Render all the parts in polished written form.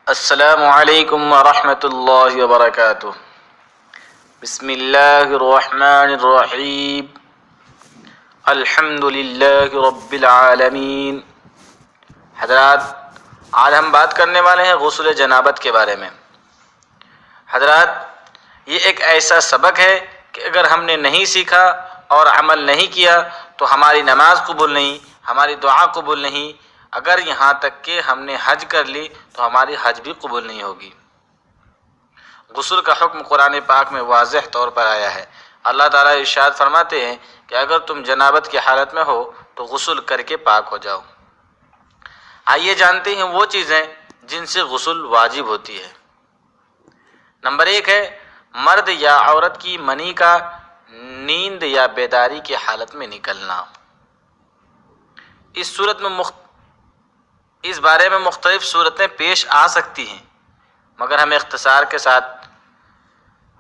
السلام علیکم ورحمۃ اللہ وبرکاتہ۔ بسم اللہ الرحمن الرحیم۔ الحمد للہ رب العالمین۔ حضرات، آج ہم بات کرنے والے ہیں غسل جنابت کے بارے میں۔ حضرات، یہ ایک ایسا سبق ہے کہ اگر ہم نے نہیں سیکھا اور عمل نہیں کیا تو ہماری نماز قبول نہیں، ہماری دعا قبول نہیں، اگر یہاں تک کہ ہم نے حج کر لی تو ہماری حج بھی قبول نہیں ہوگی۔ غسل کا حکم قرآن پاک میں واضح طور پر آیا ہے۔ اللہ تعالیٰ ارشاد فرماتے ہیں کہ اگر تم جنابت کی حالت میں ہو تو غسل کر کے پاک ہو جاؤ۔ آئیے جانتے ہیں وہ چیزیں جن سے غسل واجب ہوتی ہے۔ نمبر 1 ہے مرد یا عورت کی منی کا نیند یا بیداری کی حالت میں نکلنا۔ اس بارے میں مختلف صورتیں پیش آ سکتی ہیں، مگر ہم اختصار کے ساتھ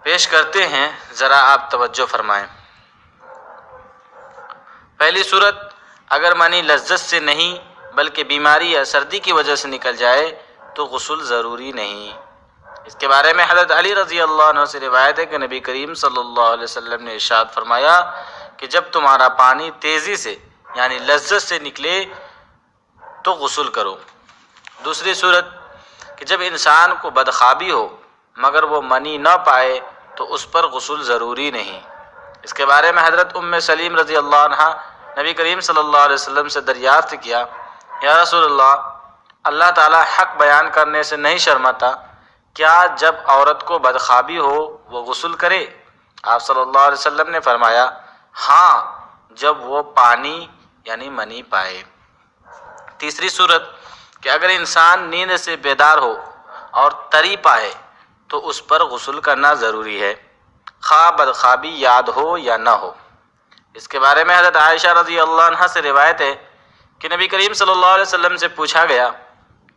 پیش کرتے ہیں، ذرا آپ توجہ فرمائیں۔ پہلی صورت، اگر منی لذت سے نہیں بلکہ بیماری یا سردی کی وجہ سے نکل جائے تو غسل ضروری نہیں۔ اس کے بارے میں حضرت علی رضی اللہ عنہ سے روایت ہے کہ نبی کریم صلی اللہ علیہ وسلم نے ارشاد فرمایا کہ جب تمہارا پانی تیزی سے یعنی لذت سے نکلے تو غسل کرو۔ دوسری صورت کہ جب انسان کو بدخوابی ہو مگر وہ منی نہ پائے تو اس پر غسل ضروری نہیں۔ اس کے بارے میں حضرت ام سلیم رضی اللہ عنہ نبی کریم صلی اللہ علیہ وسلم سے دریافت کیا، یا رسول اللہ، اللہ تعالیٰ حق بیان کرنے سے نہیں شرماتا، کیا جب عورت کو بدخوابی ہو وہ غسل کرے؟ آپ صلی اللہ علیہ وسلم نے فرمایا، ہاں، جب وہ پانی یعنی منی پائے۔ تیسری صورت کہ اگر انسان نیند سے بیدار ہو اور تری پائے تو اس پر غسل کرنا ضروری ہے، خواہ بدخوابی یاد ہو یا نہ ہو۔ اس کے بارے میں حضرت عائشہ رضی اللہ عنہا سے روایت ہے کہ نبی کریم صلی اللہ علیہ وسلم سے پوچھا گیا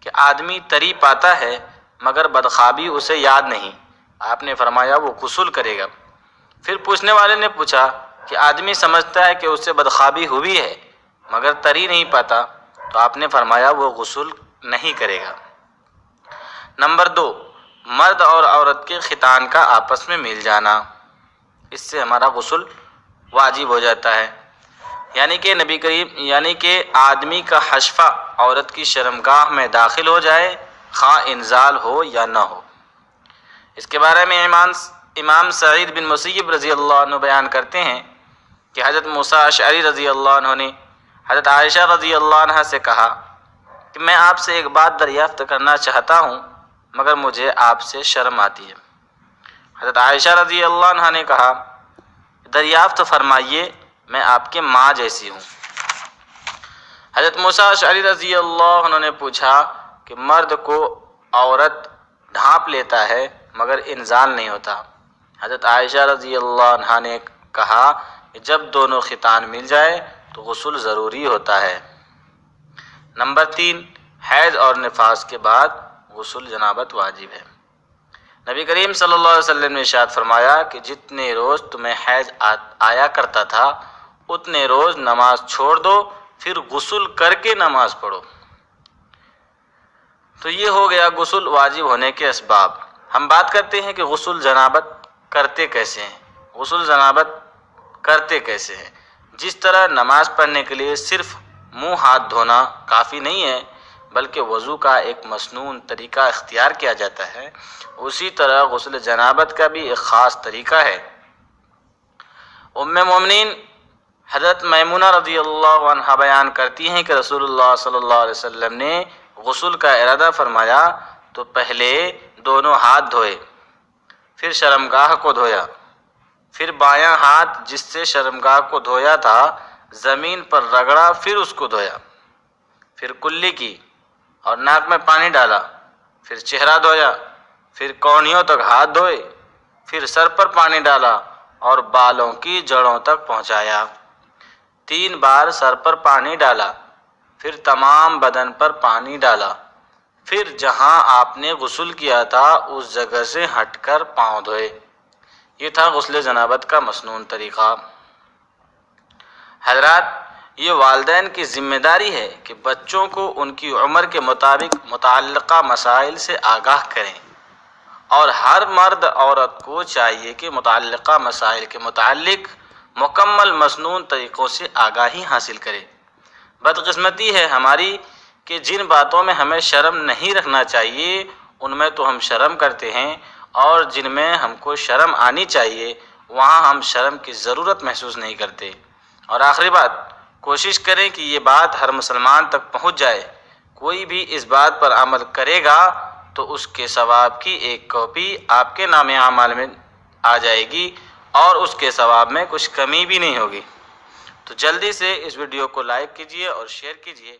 کہ آدمی تری پاتا ہے مگر بدخوابی اسے یاد نہیں، آپ نے فرمایا وہ غسل کرے گا۔ پھر پوچھنے والے نے پوچھا کہ آدمی سمجھتا ہے کہ اس سے بدخوابی ہوئی ہے مگر تری نہیں پاتا، تو آپ نے فرمایا وہ غسل نہیں کرے گا۔ نمبر 2، مرد اور عورت کے ختان کا آپس میں مل جانا، اس سے ہمارا غسل واجب ہو جاتا ہے، یعنی کہ آدمی کا حشفہ عورت کی شرمگاہ میں داخل ہو جائے، خواہ انزال ہو یا نہ ہو۔ اس کے بارے میں امام سعید بن مسیب رضی اللہ عنہ بیان کرتے ہیں کہ حضرت موسیٰ اشعری رضی اللہ عنہ نے حضرت عائشہ رضی اللہ عنہ سے کہا کہ میں آپ سے ایک بات دریافت کرنا چاہتا ہوں مگر مجھے آپ سے شرم آتی ہے۔ حضرت عائشہ رضی اللہ عنہ نے کہا، دریافت فرمائیے، میں آپ کے ماں جیسی ہوں۔ حضرت موسیٰ اشعری رضی اللہ عنہ نے پوچھا کہ مرد کو عورت ڈھانپ لیتا ہے مگر انزال نہیں ہوتا۔ حضرت عائشہ رضی اللہ عنہ نے کہا کہ جب دونوں ختان مل جائے تو غسل ضروری ہوتا ہے۔ نمبر 3، حیض اور نفاس کے بعد غسل جنابت واجب ہے۔ نبی کریم صلی اللہ علیہ وسلم نے ارشاد فرمایا کہ جتنے روز تمہیں حیض آیا کرتا تھا اتنے روز نماز چھوڑ دو، پھر غسل کر کے نماز پڑھو۔ تو یہ ہو گیا غسل واجب ہونے کے اسباب۔ ہم بات کرتے ہیں کہ غسل جنابت کرتے کیسے ہیں۔ غسل جنابت کرتے کیسے ہیں؟ جس طرح نماز پڑھنے کے لیے صرف منہ ہاتھ دھونا کافی نہیں ہے بلکہ وضو کا ایک مسنون طریقہ اختیار کیا جاتا ہے، اسی طرح غسل جنابت کا بھی ایک خاص طریقہ ہے۔ ام مومنین حضرت میمونہ رضی اللہ عنہا بیان کرتی ہیں کہ رسول اللہ صلی اللہ علیہ وسلم نے غسل کا ارادہ فرمایا تو پہلے دونوں ہاتھ دھوئے، پھر شرمگاہ کو دھویا، پھر بایاں ہاتھ جس سے شرمگاہ کو دھویا تھا زمین پر رگڑا، پھر اس کو دھویا، پھر کلی کی اور ناک میں پانی ڈالا، پھر چہرہ دھویا، پھر کونیوں تک ہاتھ دھوئے، پھر سر پر پانی ڈالا اور بالوں کی جڑوں تک پہنچایا۔ 3 بار سر پر پانی ڈالا، پھر تمام بدن پر پانی ڈالا، پھر جہاں آپ نے غسل کیا تھا اس جگہ سے ہٹ کر پاؤں دھوئے۔ یہ تھا غسل جنابت کا مسنون طریقہ۔ حضرات، یہ والدین کی ذمہ داری ہے کہ بچوں کو ان کی عمر کے مطابق متعلقہ مسائل سے آگاہ کریں، اور ہر مرد عورت کو چاہیے کہ متعلقہ مسائل کے متعلق مکمل مسنون طریقوں سے آگاہی حاصل کرے۔ بدقسمتی ہے ہماری کہ جن باتوں میں ہمیں شرم نہیں رکھنا چاہیے ان میں تو ہم شرم کرتے ہیں، اور جن میں ہم کو شرم آنی چاہیے وہاں ہم شرم کی ضرورت محسوس نہیں کرتے۔ اور آخری بات، کوشش کریں کہ یہ بات ہر مسلمان تک پہنچ جائے۔ کوئی بھی اس بات پر عمل کرے گا تو اس کے ثواب کی ایک کاپی آپ کے نام اعمال میں آ جائے گی، اور اس کے ثواب میں کچھ کمی بھی نہیں ہوگی۔ تو جلدی سے اس ویڈیو کو لائک کیجیے اور شیئر کیجیے۔